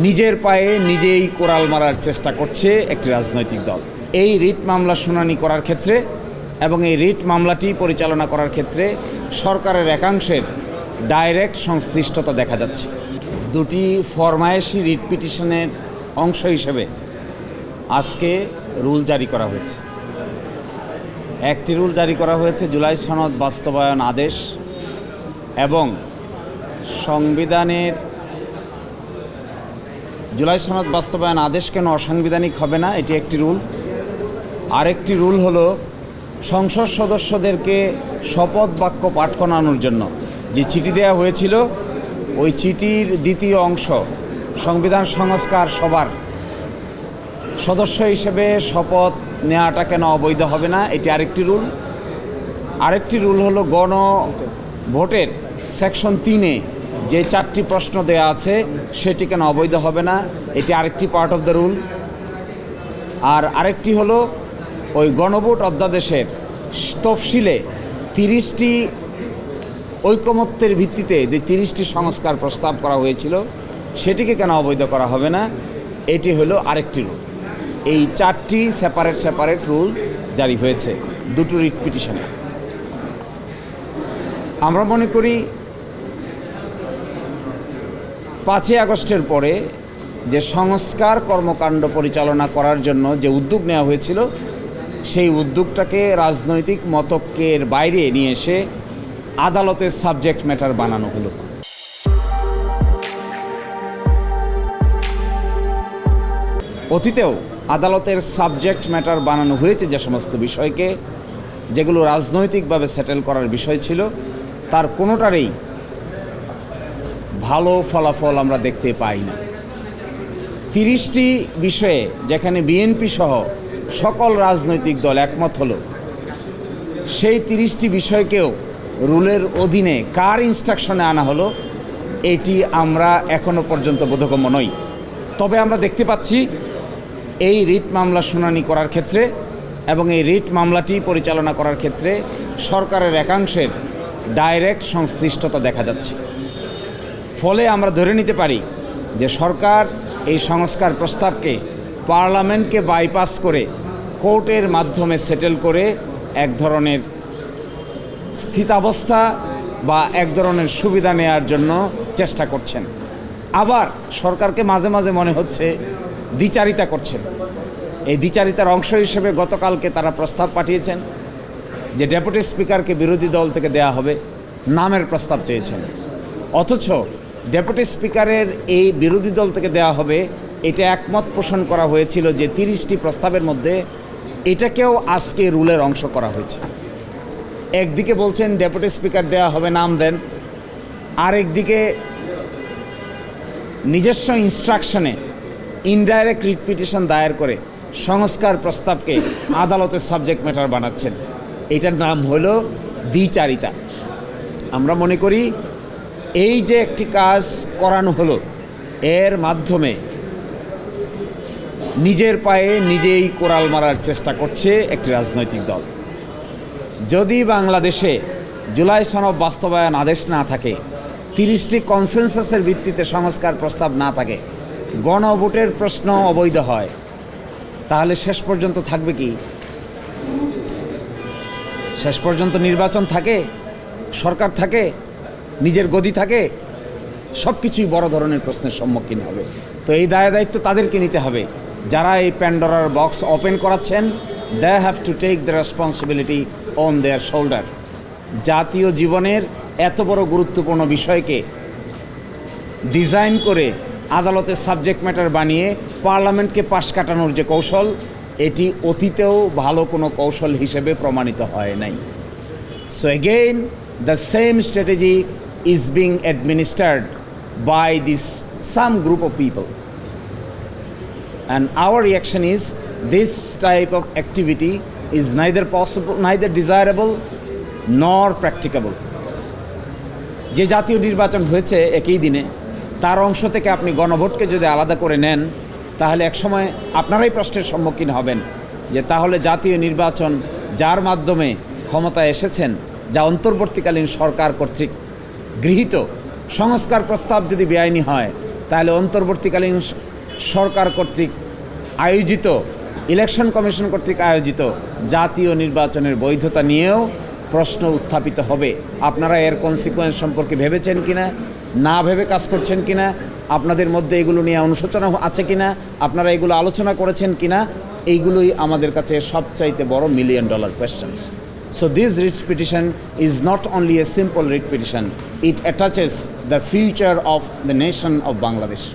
নিজের পায়ে নিজেই কোড়াল মারার চেষ্টা করছে একটি রাজনৈতিক দল। এই রিট মামলা শুনানি করার ক্ষেত্রে এবং এই রিট মামলাটি পরিচালনা করার ক্ষেত্রে সরকারের একাংশের ডাইরেক্ট সংশ্লিষ্টতা দেখা যাচ্ছে। দুটি ফরমায়েশি রিট পিটিশনের অংশ হিসেবে আজকে রুল জারি করা হয়েছে। একটি রুল জারি করা হয়েছে জুলাই সনদ বাস্তবায়ন আদেশ এবং সংবিধানের জুলাই সনদ বাস্তবায়ন আদেশ কেন অসাংবিধানিক হবে না, এটি একটি রুল। আরেকটি রুল হলো সংসদ সদস্যদেরকে শপথ বাক্য পাঠ করানোর জন্য যে চিঠি দেওয়া হয়েছিল, ওই চিঠির দ্বিতীয় অংশ সংবিধান সংস্কার সভার সদস্য হিসেবে শপথ নেওয়াটা কেন অবৈধ হবে না, এটি আরেকটি রুল। আরেকটি রুল হলো গণভোটের সেকশন 3-এ যে 4টি প্রশ্ন দেয়া আছে সেটি কেন অবৈধ হবে না, এটি আরেকটি পার্ট অফ দ্য রুল। আর আরেকটি হলো ওই গণভোট অধ্যাদেশের তফসিলে 30টি ঐকমত্যের ভিত্তিতে যে 30টি সংস্কার প্রস্তাব করা হয়েছিল সেটিকে কেন অবৈধ করা হবে না, এটি হলো আরেকটি রুল। এই 4টি সেপারেট রুল জারি হয়েছে দুটো রিট পিটিশনে। আমরা মনে করি 5ই আগস্টের পরে যে সংস্কার কর্মকাণ্ড পরিচালনা করার জন্য যে উদ্যোগ নেওয়া হয়েছিল, সেই উদ্যোগটাকে রাজনৈতিক মতকের বাইরে নিয়ে এসে আদালতের সাবজেক্ট ম্যাটার বানানো হলো। অতীতেও আদালতের সাবজেক্ট ম্যাটার বানানো হয়েছে যে সমস্ত বিষয়কে, যেগুলো রাজনৈতিকভাবে সেটেল করার বিষয় ছিল, তার কোনোটারই ভালো ফলাফল আমরা দেখতে পাই না। 30টি বিষয়ে যেখানে বিএনপি সহ সকল রাজনৈতিক দল একমত হলো, সেই 30টি বিষয়কেও রুলের অধীনে কার ইনস্ট্রাকশনে আনা হলো, এটি আমরা এখনো পর্যন্ত বোধগম্য নই। তবে আমরা দেখতে পাচ্ছি এই রিট মামলা শুনানি করার ক্ষেত্রে এবং এই রিট মামলাটি পরিচালনা করার ক্ষেত্রে সরকারের একাংশের ডাইরেক্ট সংশ্লিষ্টতা দেখা যাচ্ছে। ফলে আমরা ধরে নিতে পারি যে সরকার এই সংস্কার প্রস্তাবকে পার্লামেন্টকে বাইপাস করে কোর্টের মাধ্যমে সেটেল করে এক ধরনের স্থিতাবস্থা বা এক ধরনের সুবিধা নেয়ার জন্য চেষ্টা করছেন। আবার সরকারকে মাঝে মাঝে মনে হচ্ছে দ্বিচারিতা করছেন। এই দ্বিচারিতার অংশ হিসেবে গতকালকে তারা প্রস্তাব পাঠিয়েছেন যে ডেপুটি স্পিকারকে বিরোধী দল থেকে দেয়া হবে, নামের প্রস্তাব চেয়েছেন। অথচ ডেপুটি স্পিকারের এই বিরোধী দল থেকে দেয়া হবে, এটা একমত পোষণ করা হয়েছিল যে 30টি প্রস্তাবের মধ্যে এটাকেও আজকে রুলের অংশ করা হয়েছে। একদিকে বলছেন ডেপুটি স্পিকার দেয়া হবে, নাম দেন, আরেকদিকে নিজস্ব ইনস্ট্রাকশনে ইনডাইরেক্ট রিট পিটিশন দায়ের করে সংস্কার প্রস্তাবকে আদালতের সাবজেক্ট ম্যাটার বানাচ্ছেন। এটার নাম হলো দ্বিচারিতা। আমরা মনে করি এই যে একটি কাজ করানো হলো, এর মাধ্যমে নিজের পায়ে নিজেই কোড়াল মারার চেষ্টা করছে একটি রাজনৈতিক দল। যদি বাংলাদেশে জুলাই সনদ বাস্তবায়ন আদেশ না থাকে, 30টি কনসেনসাসের ভিত্তিতে সংস্কার প্রস্তাব না থাকে, গণভোটের প্রশ্ন অবৈধ হয়, তাহলে শেষ পর্যন্ত থাকবে কি? শেষ পর্যন্ত নির্বাচন থাকে, সরকার থাকে, নিজের গদি থাকে, সব কিছুই বড় ধরনের প্রশ্নের সম্মুখীন হবে। তো এই দায়িত্ব তাদেরকে নিতে হবে যারা এই প্যান্ডোরার বক্স ওপেন করাচ্ছেন। They have to take the responsibility on their shoulder. জাতীয় জীবনের এত বড় গুরুত্বপূর্ণ বিষয়কে ডিজাইন করে আদালতের সাবজেক্ট ম্যাটার বানিয়ে পার্লামেন্টকে পাশ কাটানোর যে কৌশল, এটি অতীতেও ভালো কোনো কৌশল হিসেবে প্রমাণিত হয় নাই। So again the same strategy is being administered by some group of people, and our reaction is this type of activity is neither desirable nor practicable. যে জাতীয় নির্বাচন হয়েছে একই দিনে, তার অংশ থেকে আপনি গণভোটকে যদি আলাদা করে নেন, তাহলে একসময় আপনারাই প্রশ্নের সম্মুখীন হবেন যে তাহলে জাতীয় নির্বাচন যার মাধ্যমে ক্ষমতায় এসেছেন, যা অন্তর্বর্তীকালীন সরকার কর্তৃক গৃহীত সংস্কার প্রস্তাব যদি বেআইনি হয়, তাহলে অন্তর্বর্তীকালীন সরকার কর্তৃক আয়োজিত ইলেকশন কমিশন কর্তৃক আয়োজিত জাতীয় নির্বাচনের বৈধতা নিয়েও প্রশ্ন উত্থাপিত হবে। আপনারা এর কনসিকুয়েন্স সম্পর্কে ভেবেছেন কিনা, না ভেবে কাজ করছেন কিনা, আপনাদের মধ্যে এগুলো নিয়ে অনুশোচনা আছে কিনা, আপনারা এগুলো আলোচনা করেছেন কিনা, এইগুলোই আমাদের কাছে সবচাইতে বড় $1 million question. So this writ petition is not only a simple writ petition, it attaches the future of the nation of Bangladesh.